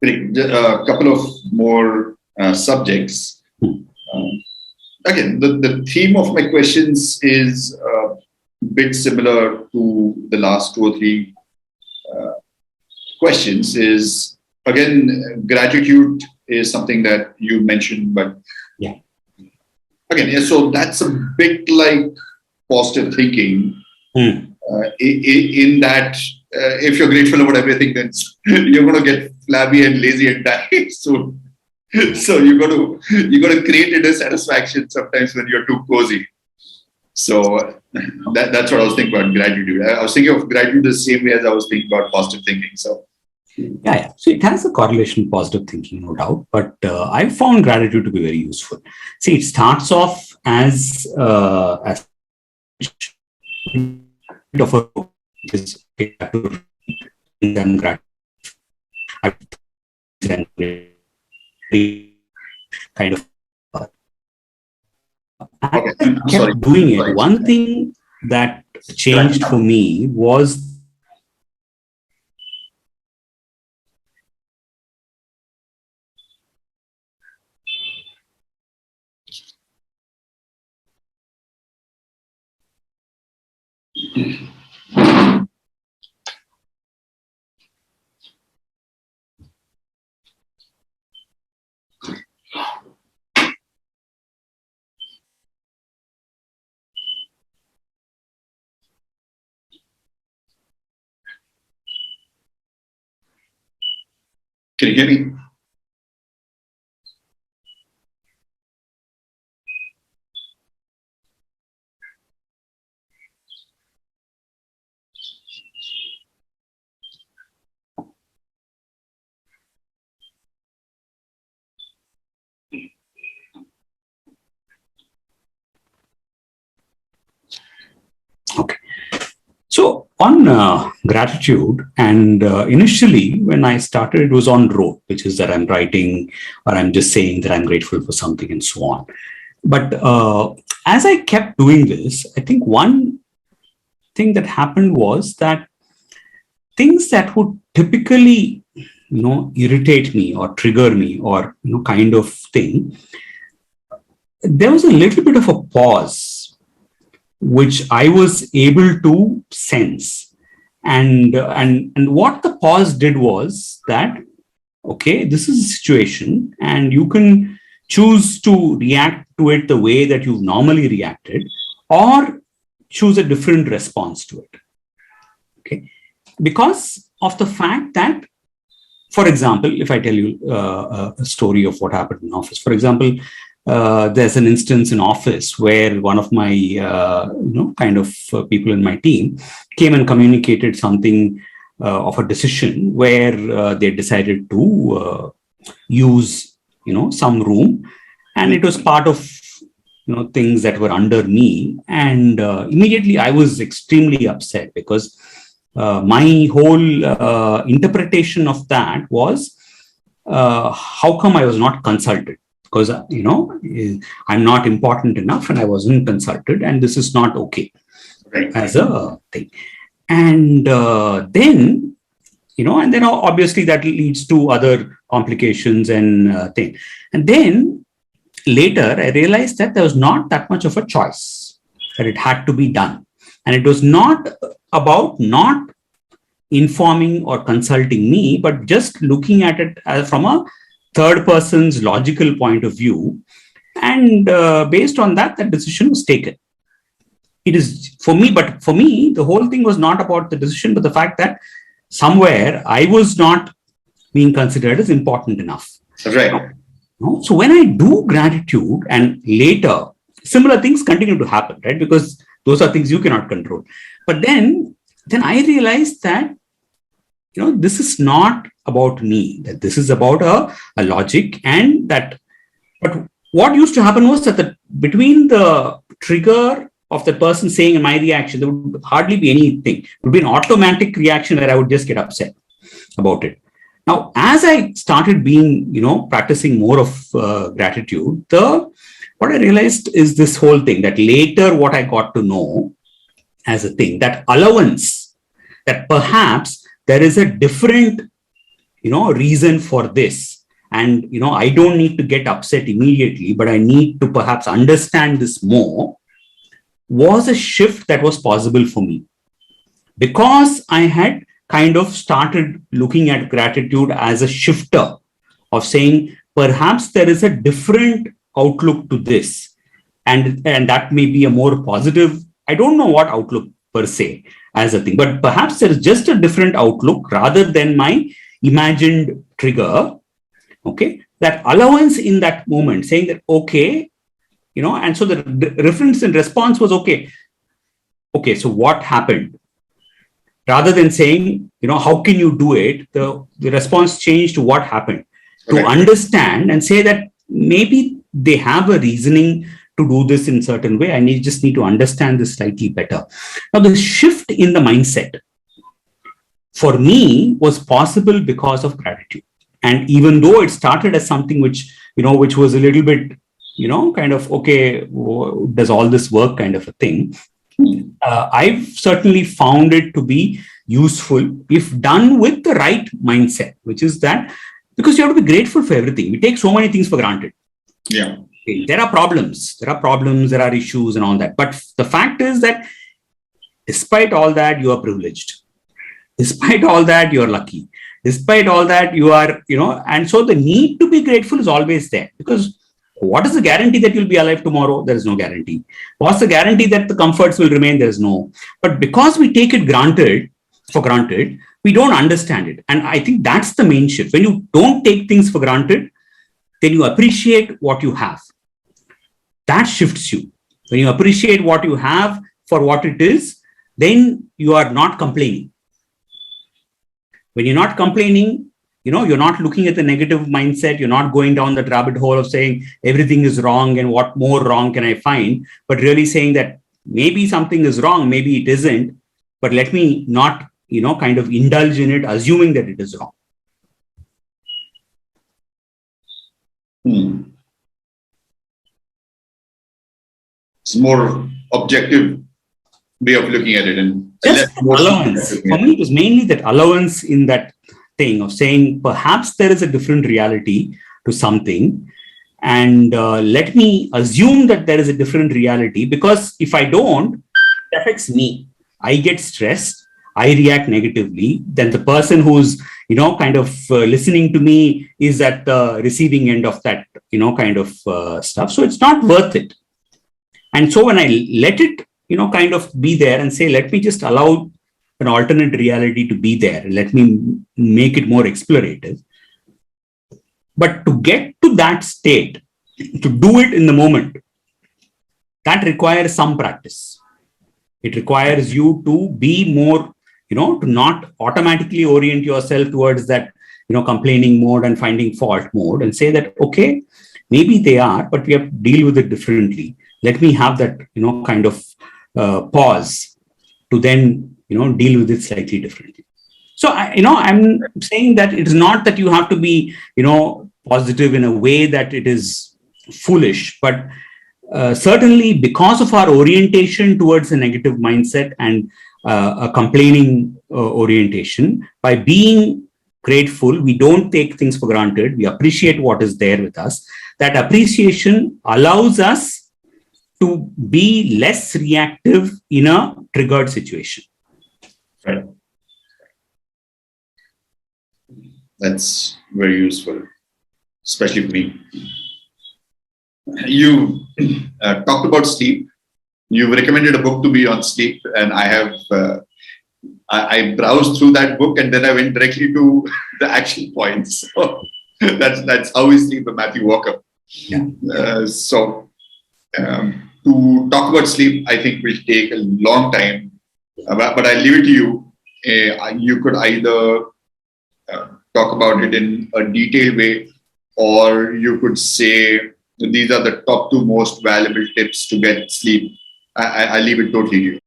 A couple of more subjects. Again, the theme of my questions is a bit similar to the last two or three questions. Is again, gratitude is something that you mentioned, but yeah, again, yeah, so that's a bit like positive thinking. In that, if you're grateful about everything, then you're going to get flabby and lazy and die soon. So you got to create a dissatisfaction sometimes when you're too cozy. So that's what I was thinking about gratitude. I was thinking of gratitude the same way as I was thinking about positive thinking. So yeah. So it has a correlation, positive thinking, no doubt. But I found gratitude to be very useful. See, it starts off as of a just kind of okay. I kept doing it. One thing that changed for me was Can you hear me? okay. So on gratitude, and initially when I started, it was on rote, which is that I'm writing or I'm just saying that I'm grateful for something and so on. But as I kept doing this, I think one thing that happened was that things that would typically, irritate me or trigger me or, kind of thing, there was a little bit of a pause which I was able to sense. And what the pause did was that, okay, this is a situation and you can choose to react to it the way that you've normally reacted or choose a different response to it. Okay. Because of the fact that, for example, if I tell you a story of what happened in office, for example, there's an instance in office where one of my, people in my team came and communicated something of a decision where they decided to use, some room, and it was part of, things that were under me. And immediately I was extremely upset because my whole interpretation of that was, how come I was not consulted? Because, I'm not important enough and I wasn't consulted, and this is not okay as a thing. And then, and then obviously that leads to other complications and things. And then later I realized that there was not that much of a choice, that it had to be done. And it was not about not informing or consulting me, but just looking at it from a third person's logical point of view. And based on that, that decision was taken. It is for me, but for me, the whole thing was not about the decision, but the fact that somewhere I was not being considered as important enough. Right. So when I do gratitude and later, similar things continue to happen, right? Because those are things you cannot control. But then I realized that, this is not about me, that this is about a logic, and that, but what used to happen was that between the trigger of the person saying and my reaction, there would hardly be anything. It would be an automatic reaction where I would just get upset about it. Now, as I started being, practicing more of gratitude, what I realized is this whole thing, that later what I got to know as a thing, that allowance, that perhaps there is a different, reason for this. And, I don't need to get upset immediately, but I need to perhaps understand this more, was a shift that was possible for me. Because I had kind of started looking at gratitude as a shifter of saying, perhaps there is a different outlook to this. And that may be a more positive, I don't know what outlook per se as a thing, but perhaps there is just a different outlook rather than my imagined trigger. Okay. That allowance in that moment, saying that, okay, and so the reference and response was, okay, so what happened? Rather than saying, how can you do it? The response changed to what happened. Okay. To understand and say that maybe they have a reasoning to do this in a certain way. I just need to understand this slightly better. Now, the shift in the mindset for me was possible because of gratitude. And even though it started as something which was a little bit, kind of, okay, does all this work kind of a thing, I've certainly found it to be useful if done with the right mindset, which is that because you have to be grateful for everything. We take so many things for granted. Yeah. There are problems, there are issues and all that. But the fact is that despite all that, you are privileged. Despite all that, you are lucky. Despite all that, you are, and so the need to be grateful is always there, because what is the guarantee that you'll be alive tomorrow? There is no guarantee. What's the guarantee that the comforts will remain? There is no. But because we take it for granted, we don't understand it. And I think that's the main shift. When you don't take things for granted, then you appreciate what you have. That shifts you. When you appreciate what you have for what it is, then you are not complaining. When you're not complaining, you're not looking at the negative mindset. You're not going down that rabbit hole of saying everything is wrong and what more wrong can I find, but really saying that maybe something is wrong, maybe it isn't, but let me not, kind of indulge in it, assuming that it is wrong. It's more objective way of looking at it. And just allowance. For me, it was mainly that allowance in that thing of saying, perhaps there is a different reality to something. And let me assume that there is a different reality, because if I don't, it affects me. I get stressed. I react negatively. Then the person who's, kind of listening to me is at the receiving end of that, kind of stuff. So it's not worth it. And so when I let it, kind of be there and say, let me just allow an alternate reality to be there. Let me make it more explorative. But to get to that state, to do it in the moment, that requires some practice. It requires you to be more, to not automatically orient yourself towards that, complaining mode and finding fault mode, and say that, okay, maybe they are, but we have to deal with it differently. Let me have that, kind of pause to then, deal with it slightly differently. So, I'm saying that it is not that you have to be, positive in a way that it is foolish, but certainly because of our orientation towards a negative mindset and a complaining orientation, by being grateful, we don't take things for granted. We appreciate what is there with us. That appreciation allows us to be less reactive in a triggered situation. Right. That's very useful, especially for me. You talked about sleep. You've recommended a book to me on sleep, and I have I browsed through that book, and then I went directly to the action points. So that's How We Sleep by Matthew Walker. Yeah. To talk about sleep, I think will take a long time, but I'll leave it to you. You could either talk about it in a detailed way, or you could say these are the top two most valuable tips to get sleep. I leave it totally to you.